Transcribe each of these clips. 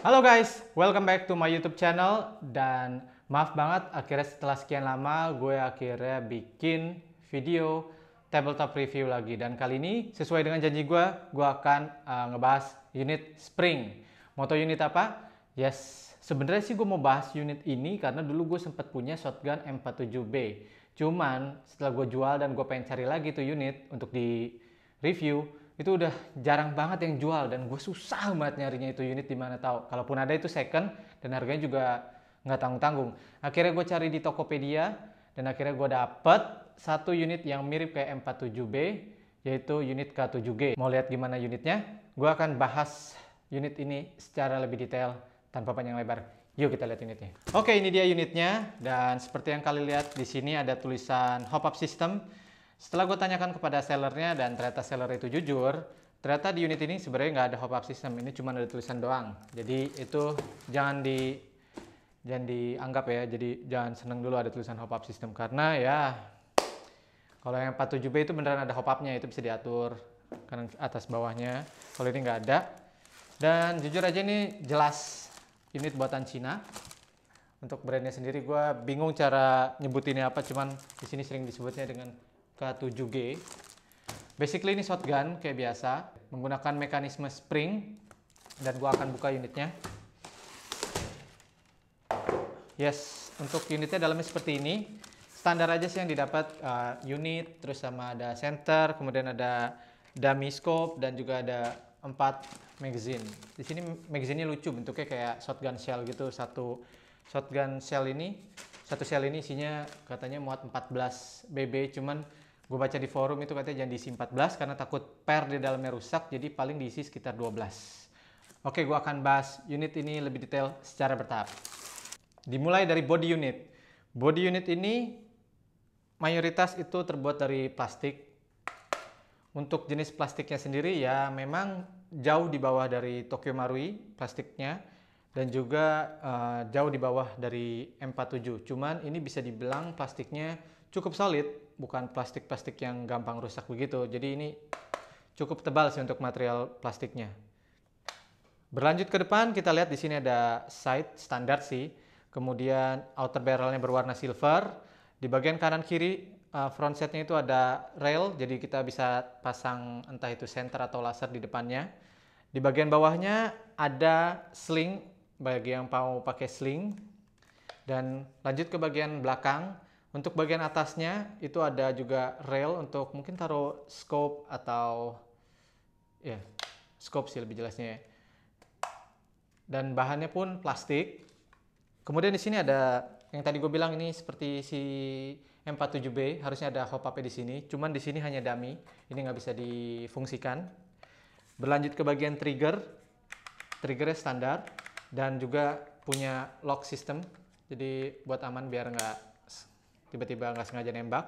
Halo guys, welcome back to my YouTube channel. Dan maaf banget, akhirnya setelah sekian lama gue akhirnya bikin video tabletop review lagi. Dan kali ini sesuai dengan janji gue akan ngebahas unit Spring. Mau tau unit apa? Yes, sebenarnya sih gue mau bahas unit ini karena dulu gue sempat punya shotgun M47B. Cuman setelah gue jual dan gue pengen cari lagi tuh unit untuk di review, itu udah jarang banget yang jual dan gue susah banget nyarinya itu unit di mana tahu. Kalaupun ada itu second dan harganya juga nggak tanggung-tanggung. Akhirnya gue cari di Tokopedia dan akhirnya gue dapet satu unit yang mirip kayak M47B, yaitu unit K7G. Mau lihat gimana unitnya? Gue akan bahas unit ini secara lebih detail tanpa panjang lebar. Yuk kita lihat unitnya. Oke, ini dia unitnya dan seperti yang kalian lihat di sini ada tulisan hop up system. Setelah gue tanyakan kepada sellernya dan ternyata seller itu jujur, ternyata di unit ini sebenarnya nggak ada hop up system, ini cuma ada tulisan doang. Jadi itu jangan dianggap ya, jadi jangan seneng dulu ada tulisan hop up system karena ya kalau yang 47B itu beneran ada hop upnya, itu bisa diatur kanan atas bawahnya. Kalau ini nggak ada. Dan jujur aja ini jelas unit buatan Cina. Untuk brandnya sendiri gue bingung cara nyebutinnya apa, cuman di sini sering disebutnya dengan K7G. Basically ini shotgun kayak biasa, menggunakan mekanisme spring, dan gua akan buka unitnya. Yes, untuk unitnya dalamnya seperti ini. Standar aja sih yang didapat, unit, terus sama ada center, kemudian ada dummy scope, dan juga ada 4 magazine. Di sini magazine-nya lucu, bentuknya kayak shotgun shell gitu. Satu shell ini isinya katanya muat 14 BB, cuman gue baca di forum itu katanya jangan diisi 14 karena takut per di dalamnya rusak, jadi paling diisi sekitar 12. Oke, gue akan bahas unit ini lebih detail secara bertahap. Dimulai dari body unit. Body unit ini mayoritas itu terbuat dari plastik. Untuk jenis plastiknya sendiri ya memang jauh di bawah dari Tokyo Marui plastiknya, dan juga jauh di bawah dari M47. Cuman ini bisa dibilang plastiknya cukup solid, bukan plastik-plastik yang gampang rusak begitu. Jadi ini cukup tebal sih untuk material plastiknya. Berlanjut ke depan, kita lihat di sini ada sight standar sih. Kemudian outer barrelnya berwarna silver. Di bagian kanan kiri front setnya itu ada rail, jadi kita bisa pasang entah itu center atau laser di depannya. Di bagian bawahnya ada sling bagi yang mau pakai sling. Dan lanjut ke bagian belakang. Untuk bagian atasnya itu ada juga rail untuk mungkin taruh scope atau ya scope sih lebih jelasnya ya. Dan bahannya pun plastik. Kemudian di sini ada yang tadi gue bilang ini seperti si M47B, harusnya ada hop up di sini. Cuman di sini hanya dummy, ini nggak bisa difungsikan. Berlanjut ke bagian trigger, triggernya standar dan juga punya lock system. Jadi buat aman biar nggak tiba-tiba nggak sengaja nembak.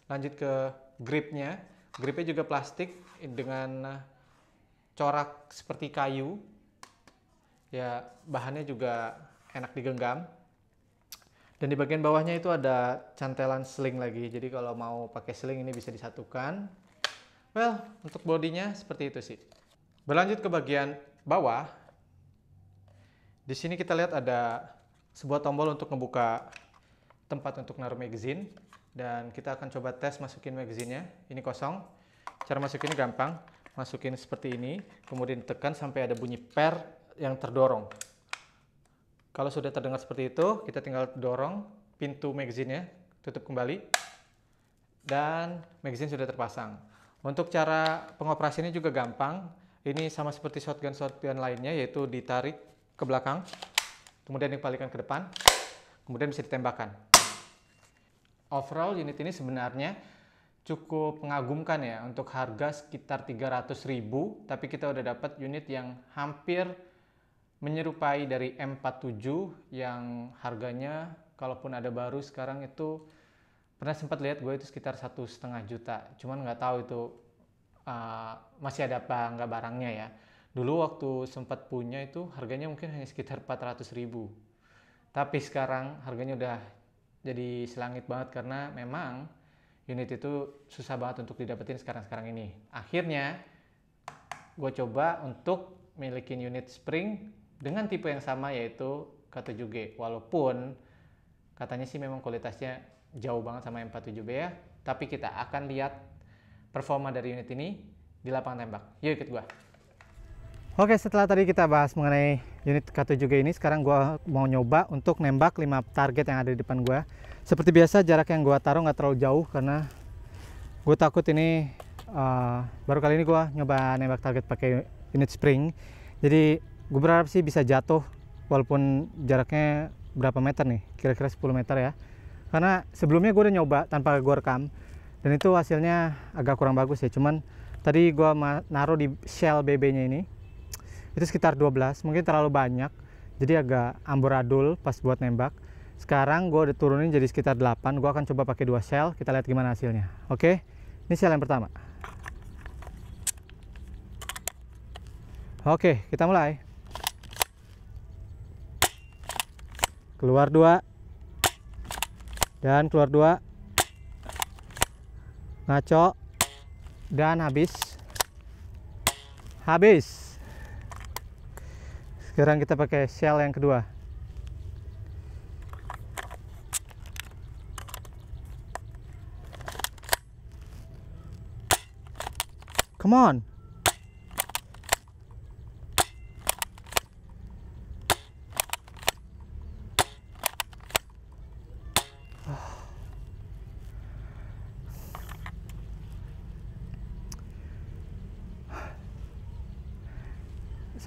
Lanjut ke gripnya. Gripnya juga plastik dengan corak seperti kayu. Ya bahannya juga enak digenggam. Dan di bagian bawahnya itu ada cantelan sling lagi. Jadi kalau mau pakai sling ini bisa disatukan. Well, untuk bodinya seperti itu sih. Berlanjut ke bagian bawah. Di sini kita lihat ada sebuah tombol untuk membuka tempat untuk naruh magazine, dan kita akan coba tes masukin magazine-nya. Ini kosong. Cara masukinnya gampang. Masukin seperti ini, kemudian tekan sampai ada bunyi per yang terdorong. Kalau sudah terdengar seperti itu, kita tinggal dorong pintu magazine-nya, tutup kembali, dan magazine sudah terpasang. Untuk cara pengoperasiannya juga gampang. Ini sama seperti shotgun-shotgun lainnya, yaitu ditarik ke belakang, kemudian dikembalikan ke depan, kemudian bisa ditembakkan. Overall unit ini sebenarnya cukup mengagumkan ya, untuk harga sekitar 300.000, tapi kita udah dapat unit yang hampir menyerupai dari M47 yang harganya kalaupun ada baru sekarang itu pernah sempat lihat gue itu sekitar 1,5 juta. Cuman nggak tahu itu masih ada apa nggak barangnya ya. Dulu waktu sempat punya itu harganya mungkin hanya sekitar 400.000. Tapi sekarang harganya udah jadi selangit banget karena memang unit itu susah banget untuk didapetin sekarang-sekarang ini. Akhirnya gue coba untuk milikin unit spring dengan tipe yang sama yaitu K7G, walaupun katanya sih memang kualitasnya jauh banget sama M47B ya, tapi kita akan lihat performa dari unit ini di lapangan tembak. Yuk ikut gua. Oke, setelah tadi kita bahas mengenai unit K7G ini, sekarang gua mau nyoba untuk nembak 5 target yang ada di depan gua. Seperti biasa, jarak yang gua taruh nggak terlalu jauh karena gue takut ini baru kali ini gua nyoba nembak target pakai unit spring. Jadi gue berharap sih bisa jatuh walaupun jaraknya berapa meter nih, kira-kira 10 meter ya, karena sebelumnya gue udah nyoba tanpa gue rekam dan itu hasilnya agak kurang bagus ya. Cuman tadi gue naruh di shell BB nya ini itu sekitar 12, mungkin terlalu banyak jadi agak amburadul pas buat nembak. Sekarang gue udah turunin jadi sekitar 8. Gue akan coba pakai 2 shell, kita lihat gimana hasilnya. Oke, ini shell yang pertama. Oke, kita mulai. Keluar 2 dan keluar 2, ngaco dan habis. Sekarang kita pakai shell yang kedua. Come on.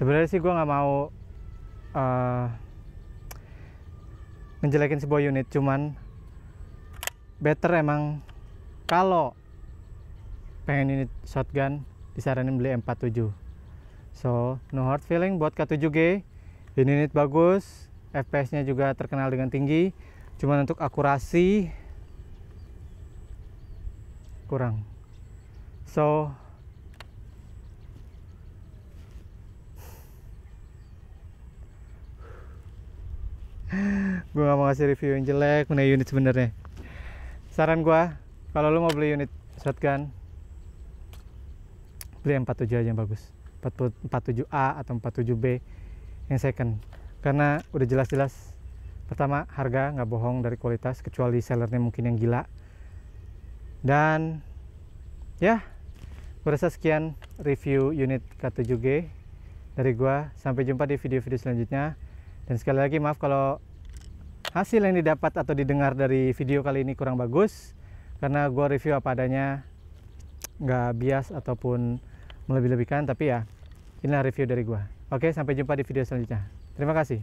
Sebenarnya sih gue nggak mau ngejelekin sebuah unit, cuman better emang kalau pengen unit shotgun disaranin beli M47. So no hard feeling buat K7G. Ini unit bagus, FPS-nya juga terkenal dengan tinggi, cuman untuk akurasi kurang. So gue gak mau ngasih review yang jelek mengenai unit sebenarnya. Saran gue, kalau lo mau beli unit shotgun, beli M47 aja yang bagus, 47A atau 47B yang second, karena udah jelas-jelas pertama harga nggak bohong dari kualitas, kecuali sellernya mungkin yang gila. Dan ya, gue rasa sekian review unit K7G dari gue. Sampai jumpa di video-video selanjutnya. Dan sekali lagi maaf kalau hasil yang didapat atau didengar dari video kali ini kurang bagus, karena gue review apa adanya, nggak bias ataupun melebih-lebihkan, tapi ya inilah review dari gue. Oke, sampai jumpa di video selanjutnya. Terima kasih.